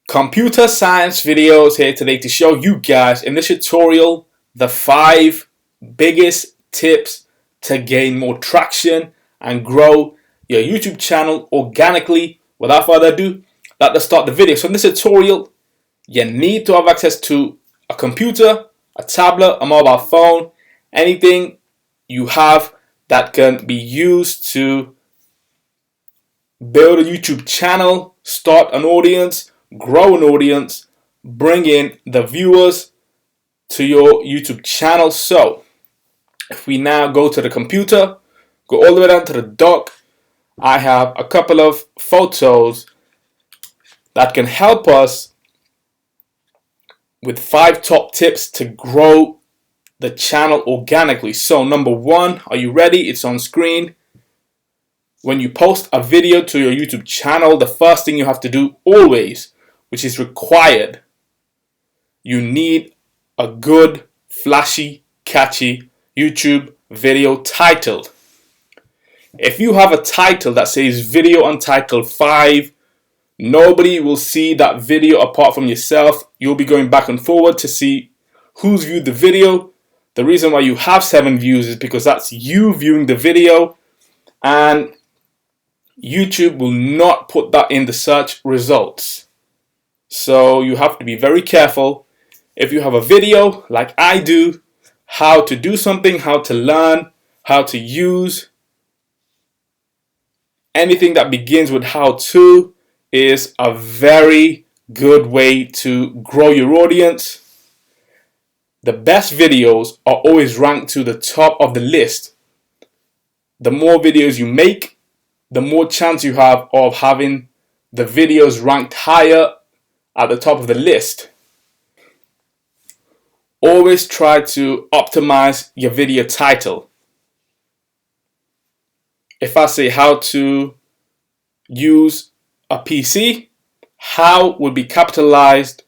Computer science videos here today to show you guys in this tutorial the 5 biggest tips to gain more traction and grow your YouTube channel organically. Without further ado, let's start the video. So in this tutorial, you need to have access to a computer, a tablet, a mobile phone, anything you have that can be used to build a YouTube channel, start an audience, grow an audience, bring in the viewers to your YouTube channel. So if we now go to the computer, go all the way down to the dock, I have a couple of photos that can help us with 5 top tips to grow the channel organically. So number 1, are you ready? It's on screen. When you post a video to your YouTube channel, the first thing you have to do always, which is required, you need a good, flashy, catchy YouTube video title. If you have a title that says Video Untitled 5, nobody will see that video apart from yourself. You'll be going back and forward to see who's viewed the video. The reason why you have 7 views is because that's you viewing the video, and YouTube will not put that in the search results. So you have to be very careful. If you have a video like I do, how to do something, how to learn, how to use, anything that begins with how to is a very good way to grow your audience. The best videos are always ranked to the top of the list. The more videos you make, the more chance you have of having the videos ranked higher at the top of the list. Always try to optimize your video title. If I say how to use a PC, how would be capitalized,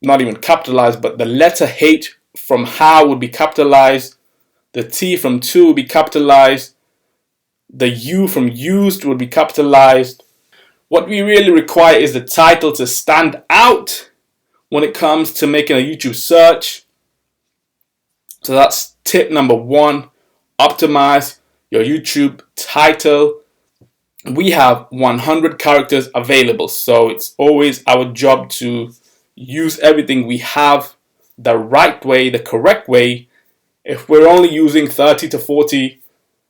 not even capitalized, but the letter H from how would be capitalized, the T from to would be capitalized, the U from used would be capitalized. What we really require is the title to stand out when it comes to making a YouTube search. So that's tip number 1. Optimize your YouTube title. We have 100 characters available, so it's always our job to use everything we have the right way, the correct way. If we're only using 30 to 40,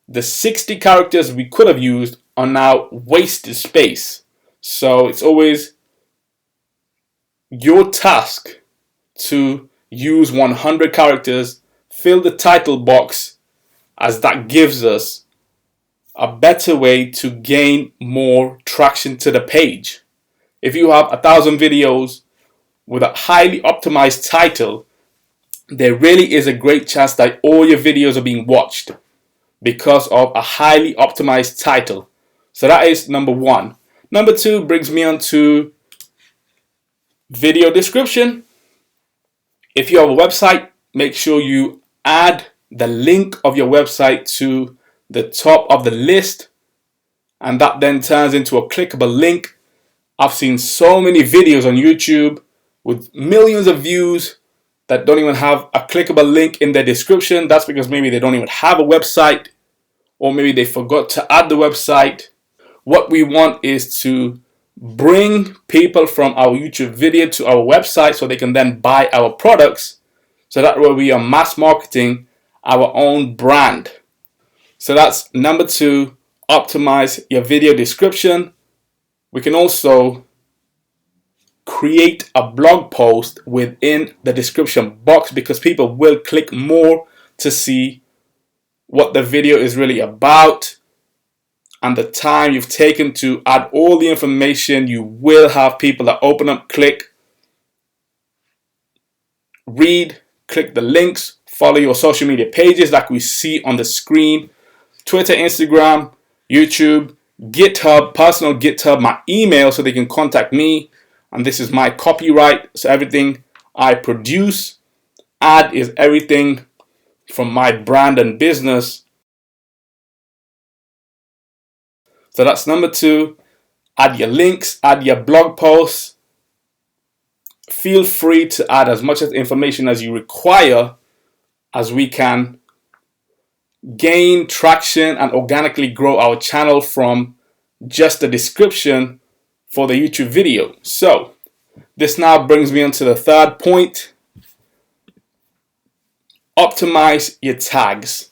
the 60 characters we could have used are now wasted space. So it's always your task to use 100 characters, fill the title box, as that gives us a better way to gain more traction to the page. If you have 1,000 videos with a highly optimized title, there really is a great chance that all your videos are being watched because of a highly optimized title. So that is number 1. Number 2 brings me on to video description. If you have a website, make sure you add the link of your website to the top of the list, and that then turns into a clickable link. I've seen so many videos on YouTube with millions of views that don't even have a clickable link in their description. That's because maybe they don't even have a website, or maybe they forgot to add the website. What we want is to bring people from our YouTube video to our website so they can then buy our products. So that way we are mass marketing our own brand. So that's number 2, optimize your video description. We can also create a blog post within the description box because people will click more to see what the video is really about, and the time you've taken to add all the information. You will have people that open up, click, read, click the links, follow your social media pages like we see on the screen: Twitter, Instagram, YouTube, GitHub, personal GitHub, my email so they can contact me, and this is my copyright. So everything I produce, ad is everything from my brand and business. So that's number 2. Add your links, add your blog posts, feel free to add as much information as you require, as we can gain traction and organically grow our channel from just the description for the YouTube video. So this now brings me on to the third point. Optimize your tags.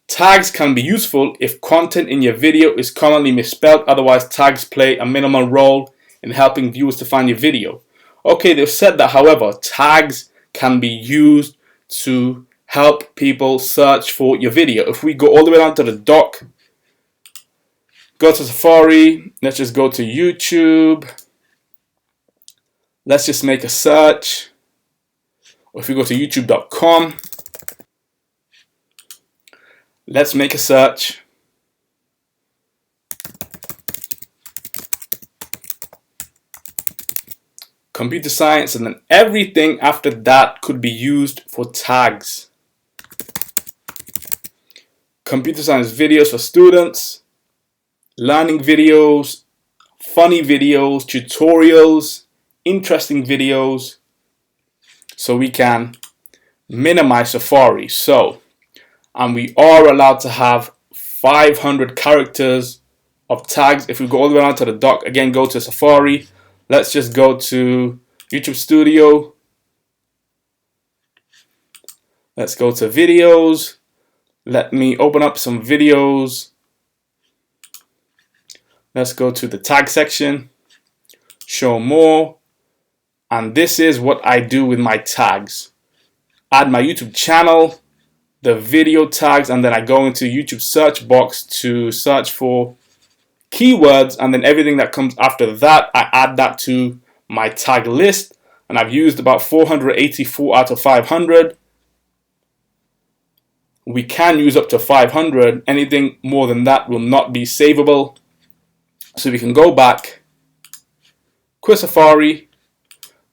Tags can be useful if content in your video is commonly misspelled. Otherwise, tags play a minimal role in helping viewers to find your video. Okay, they've said that, however, tags can be used to help people search for your video. If we go all the way down to the dock, go to Safari, let's just go to YouTube. Let's just make a search. Or if we go to youtube.com, let's make a search. Computer science, and then everything after that could be used for tags. Computer science videos for students, learning videos, funny videos, tutorials, interesting videos. So we can minimize Safari. And we are allowed to have 500 characters of tags. If we go all the way down to the dock, again, go to Safari. Let's just go to YouTube Studio. Let's go to videos. Let me open up some videos. Let's go to the tag section, show more. And this is what I do with my tags. Add my YouTube channel, the video tags, and then I go into YouTube search box to search for keywords, and then everything that comes after that, I add that to my tag list. And I've used about 484 out of 500. We can use up to 500. Anything more than that will not be savable. So we can go back, quit Safari,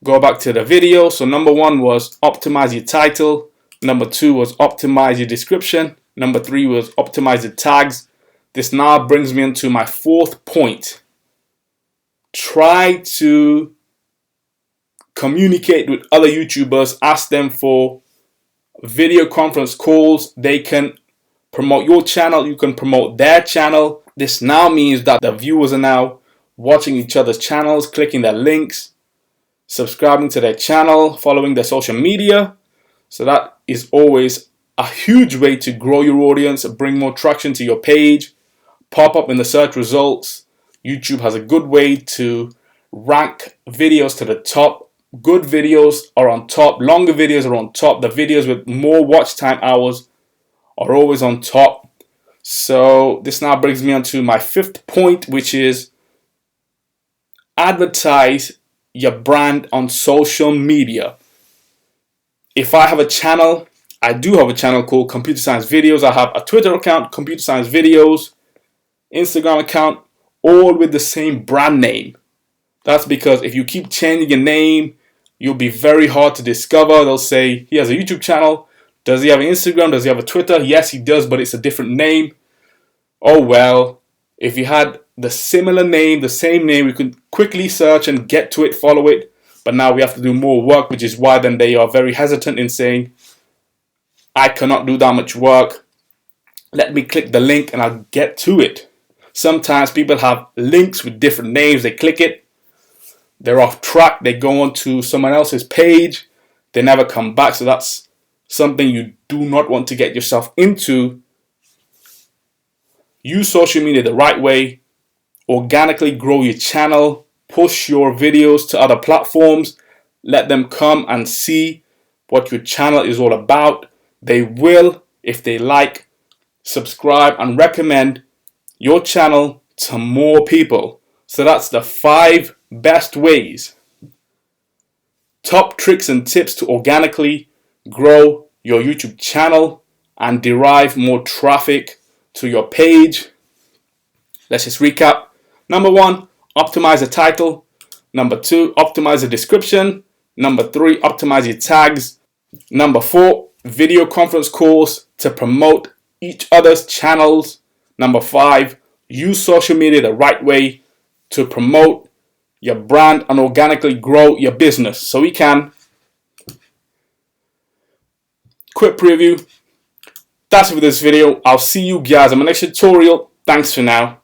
go back to the video. So number one was optimize your title. Number two was optimize your description. Number three was optimize the tags. This now brings me into my fourth point. Try to communicate with other YouTubers. Ask them for video conference calls. They can promote your channel. You can promote their channel. This now means that the viewers are now watching each other's channels, clicking their links, subscribing to their channel, following their social media. So that is always a huge way to grow your audience, bring more traction to your page, pop up in the search results. YouTube has a good way to rank videos to the top. Good videos are on top, longer videos are on top. The videos with more watch time hours are always on top. So this now brings me on to my fifth point, which is advertise your brand on social media. If I have a channel, I do have a channel called Computer Science Videos. I have a Twitter account, Computer Science Videos, Instagram account, all with the same brand name. That's because if you keep changing your name, you'll be very hard to discover. They'll say he has a YouTube channel. Does he have an Instagram? Does he have a Twitter? Yes, he does, but it's a different name. Oh well, if you had the similar name, the same name, we could quickly search and get to it, follow it. But now we have to do more work, which is why then they are very hesitant in saying, I cannot do that much work. Let me click the link and I'll get to it. Sometimes people have links with different names. They click it, they're off track. They go on to someone else's page. They never come back. So that's something you do not want to get yourself into. Use social media the right way. Organically grow your channel. Push your videos to other platforms. Let them come and see what your channel is all about. They will, if they like, subscribe and recommend your channel to more people. So that's the 5 best ways. Top tricks and tips to organically grow your YouTube channel and derive more traffic to your page. Let's just recap. Number 1, optimize the title. Number 2, optimize the description. Number 3, optimize your tags. Number 4, video conference calls to promote each other's channels. Number 5, use social media the right way to promote your brand and organically grow your business. So we can. Quick preview. That's it for this video. I'll see you guys in my next tutorial. Thanks for now.